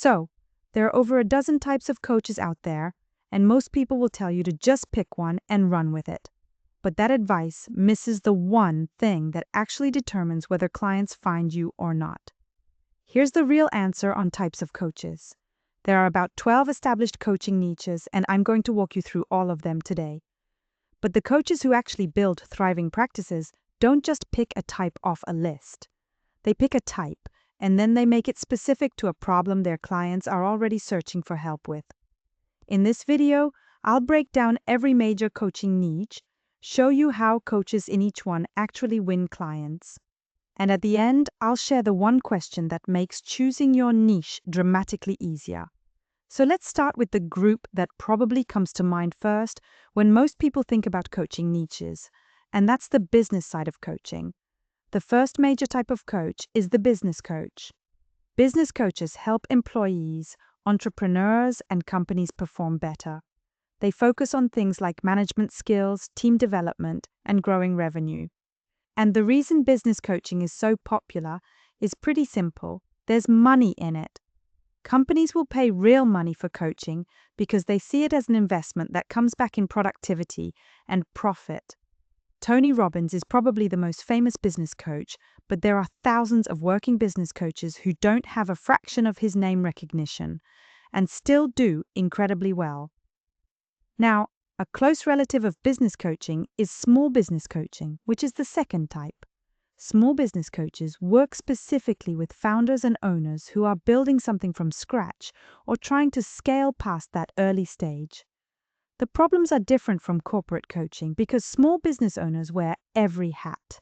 So, there are over a dozen types of coaches out there, and most people will tell you to just pick one and run with it. But that advice misses the one thing that actually determines whether clients find you or not. Here's the real answer on types of coaches. There are about 12 established coaching niches, and I'm going to walk you through all of them today. But the coaches who actually build thriving practices don't just pick a type off a list. They pick a type, and then they make it specific to a problem their clients are already searching for help with. In this video, I'll break down every major coaching niche, show you how coaches in each one actually win clients. And at the end, I'll share the one question that makes choosing your niche dramatically easier. So let's start with the group that probably comes to mind first when most people think about coaching niches, and that's the business side of coaching. The first major type of coach is the business coach. Business coaches help employees, entrepreneurs, and companies perform better. They focus on things like management skills, team development, and growing revenue. And the reason business coaching is so popular is pretty simple. There's money in it. Companies will pay real money for coaching because they see it as an investment that comes back in productivity and profit. Tony Robbins is probably the most famous business coach, but there are thousands of working business coaches who don't have a fraction of his name recognition and still do incredibly well. Now, a close relative of business coaching is small business coaching, which is the second type. Small business coaches work specifically with founders and owners who are building something from scratch or trying to scale past that early stage. The problems are different from corporate coaching because small business owners wear every hat.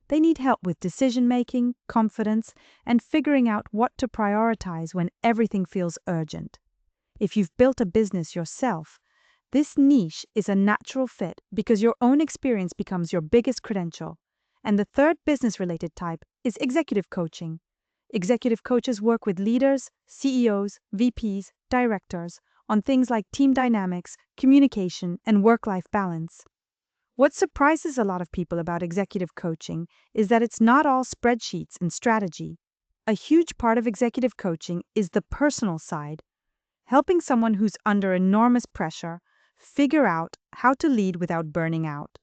They need help with decision-making, confidence, and figuring out what to prioritize when everything feels urgent. If you've built a business yourself, this niche is a natural fit because your own experience becomes your biggest credential. And the third business-related type is executive coaching. Executive coaches work with leaders, CEOs, VPs, directors on things like team dynamics, communication, and work-life balance. What surprises a lot of people about executive coaching is that it's not all spreadsheets and strategy. A huge part of executive coaching is the personal side, helping someone who's under enormous pressure figure out how to lead without burning out.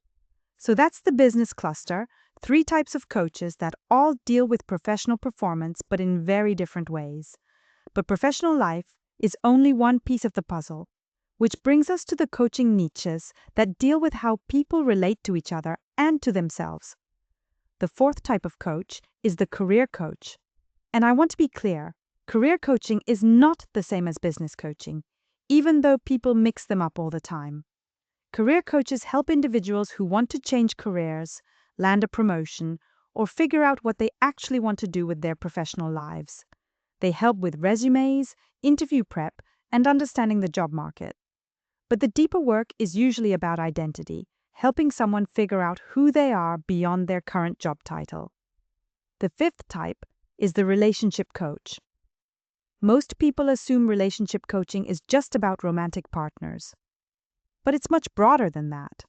So that's the business cluster, 3 types of coaches that all deal with professional performance but in very different ways. But professional life is only one piece of the puzzle, which brings us to the coaching niches that deal with how people relate to each other and to themselves. The fourth type of coach is the career coach. And I want to be clear, career coaching is not the same as business coaching, even though people mix them up all the time. Career coaches help individuals who want to change careers, land a promotion, or figure out what they actually want to do with their professional lives. They help with resumes, interview prep, and understanding the job market. But the deeper work is usually about identity, helping someone figure out who they are beyond their current job title. The fifth type is the relationship coach. Most people assume relationship coaching is just about romantic partners. But it's much broader than that.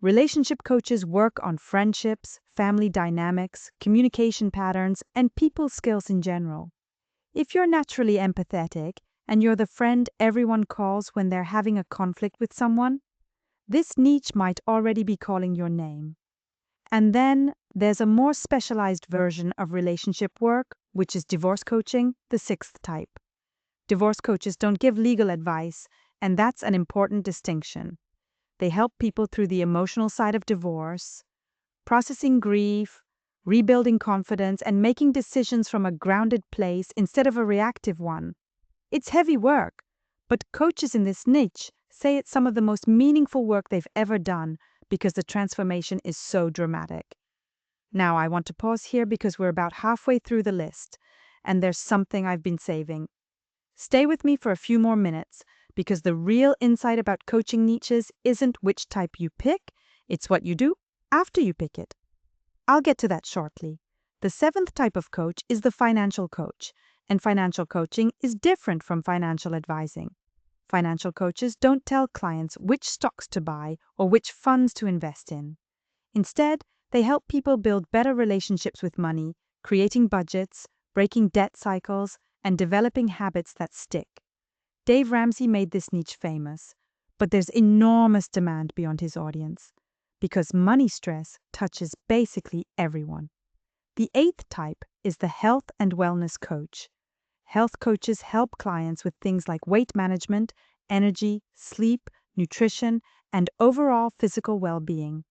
Relationship coaches work on friendships, family dynamics, communication patterns, and people skills in general. If you're naturally empathetic and you're the friend everyone calls when they're having a conflict with someone, this niche might already be calling your name. And then there's a more specialized version of relationship work, which is divorce coaching, the sixth type. Divorce coaches don't give legal advice, and that's an important distinction. They help people through the emotional side of divorce, processing grief, rebuilding confidence, and making decisions from a grounded place instead of a reactive one. It's heavy work, but coaches in this niche say it's some of the most meaningful work they've ever done because the transformation is so dramatic. Now, I want to pause here because we're about halfway through the list, and there's something I've been saving. Stay with me for a few more minutes, because the real insight about coaching niches isn't which type you pick, it's what you do after you pick it. I'll get to that shortly. The seventh type of coach is the financial coach, and financial coaching is different from financial advising. Financial coaches don't tell clients which stocks to buy or which funds to invest in. Instead, they help people build better relationships with money, creating budgets, breaking debt cycles, and developing habits that stick. Dave Ramsey made this niche famous, but there's enormous demand beyond his audience because money stress touches basically everyone. The eighth type is the health and wellness coach. Health coaches help clients with things like weight management, energy, sleep, nutrition, and overall physical well-being.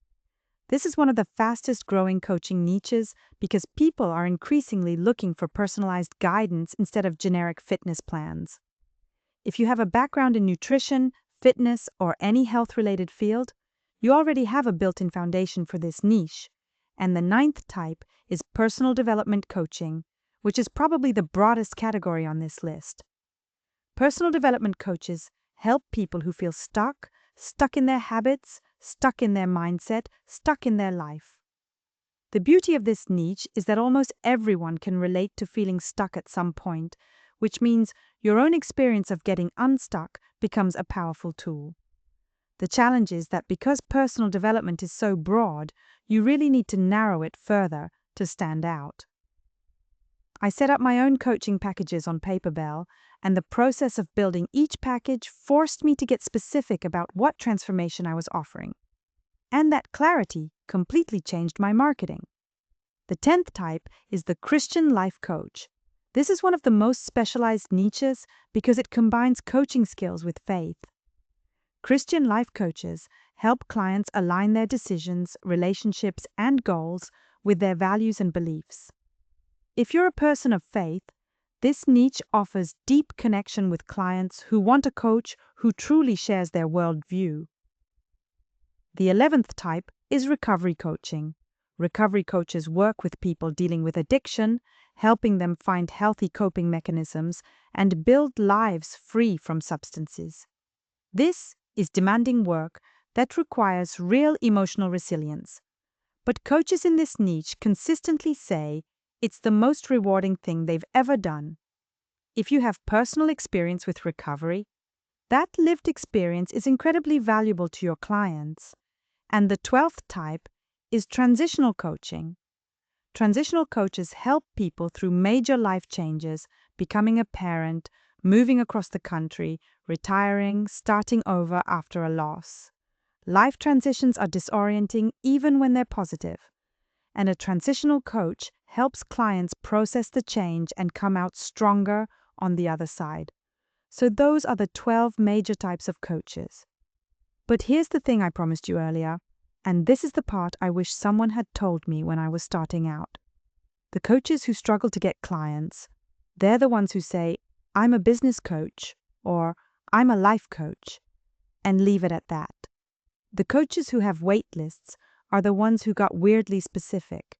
This is one of the fastest growing coaching niches because people are increasingly looking for personalized guidance instead of generic fitness plans. If you have a background in nutrition, fitness, or any health-related field, you already have a built-in foundation for this niche. And the ninth type is personal development coaching, which is probably the broadest category on this list. Personal development coaches help people who feel stuck in their habits, stuck in their mindset, stuck in their life. The beauty of this niche is that almost everyone can relate to feeling stuck at some point, which means your own experience of getting unstuck becomes a powerful tool. The challenge is that because personal development is so broad, you really need to narrow it further to stand out. I set up my own coaching packages on Paperbell, and the process of building each package forced me to get specific about what transformation I was offering. And that clarity completely changed my marketing. The 10th type is the Christian life coach. This is one of the most specialized niches because it combines coaching skills with faith. Christian life coaches help clients align their decisions, relationships, and goals with their values and beliefs. If you're a person of faith, this niche offers deep connection with clients who want a coach who truly shares their worldview. The 11th type is recovery coaching. Recovery coaches work with people dealing with addiction, helping them find healthy coping mechanisms and build lives free from substances. This is demanding work that requires real emotional resilience. But coaches in this niche consistently say it's the most rewarding thing they've ever done. If you have personal experience with recovery, that lived experience is incredibly valuable to your clients. And the 12th type is transitional coaching. Transitional coaches help people through major life changes, becoming a parent, moving across the country, retiring, starting over after a loss. Life transitions are disorienting even when they're positive. And a transitional coach helps clients process the change and come out stronger on the other side. So those are the 12 major types of coaches. But here's the thing I promised you earlier, and this is the part I wish someone had told me when I was starting out. The coaches who struggle to get clients, they're the ones who say, "I'm a business coach," or "I'm a life coach," and leave it at that. The coaches who have wait lists are the ones who got weirdly specific.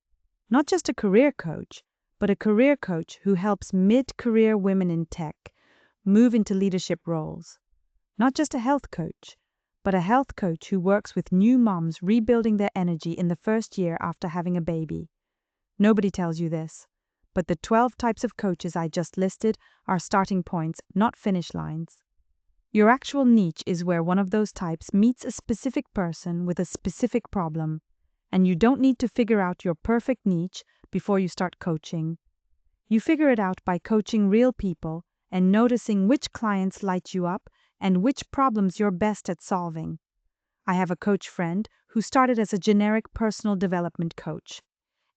Not just a career coach, but a career coach who helps mid-career women in tech move into leadership roles. Not just a health coach, but a health coach who works with new moms rebuilding their energy in the first year after having a baby. Nobody tells you this, but the 12 types of coaches I just listed are starting points, not finish lines. Your actual niche is where one of those types meets a specific person with a specific problem, and you don't need to figure out your perfect niche before you start coaching. You figure it out by coaching real people and noticing which clients light you up and which problems you're best at solving. I have a coach friend who started as a generic personal development coach,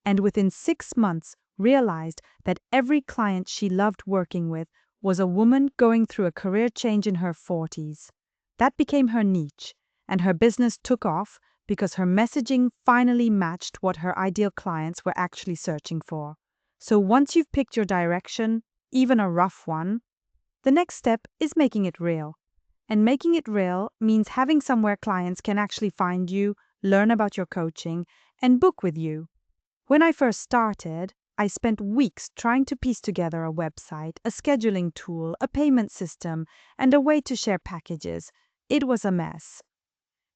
and within 6 months realized that every client she loved working with was a woman going through a career change in her 40s. That became her niche, and her business took off because her messaging finally matched what her ideal clients were actually searching for. So once you've picked your direction, even a rough one, the next step is making it real. And making it real means having somewhere clients can actually find you, learn about your coaching, and book with you. When I first started, I spent weeks trying to piece together a website, a scheduling tool, a payment system, and a way to share packages. It was a mess.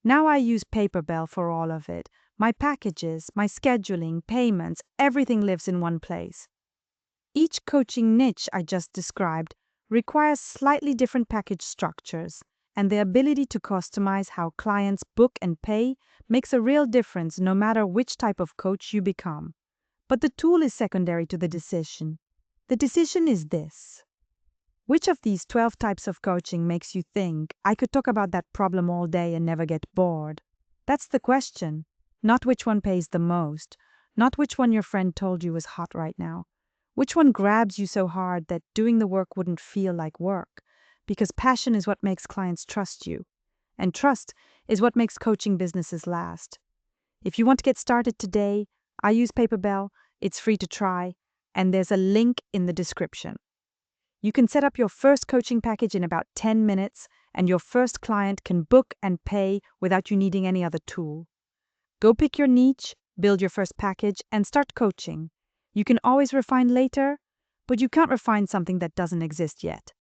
Now I use Paperbell for all of it. My packages, my scheduling, payments, everything lives in one place. Each coaching niche I just described requires slightly different package structures, and the ability to customize how clients book and pay makes a real difference no matter which type of coach you become. But the tool is secondary to the decision. The decision is this: Which of these 12 types of coaching makes you think, I could talk about that problem all day and never get bored? That's the question. Not which one pays the most. Not which one your friend told you is hot right now. Which one grabs you so hard that doing the work wouldn't feel like work? Because passion is what makes clients trust you. And trust is what makes coaching businesses last. If you want to get started today, I use Paperbell. It's free to try, and there's a link in the description. You can set up your first coaching package in about 10 minutes, and your first client can book and pay without you needing any other tool. Go pick your niche, build your first package, and start coaching. You can always refine later, but you can't refine something that doesn't exist yet.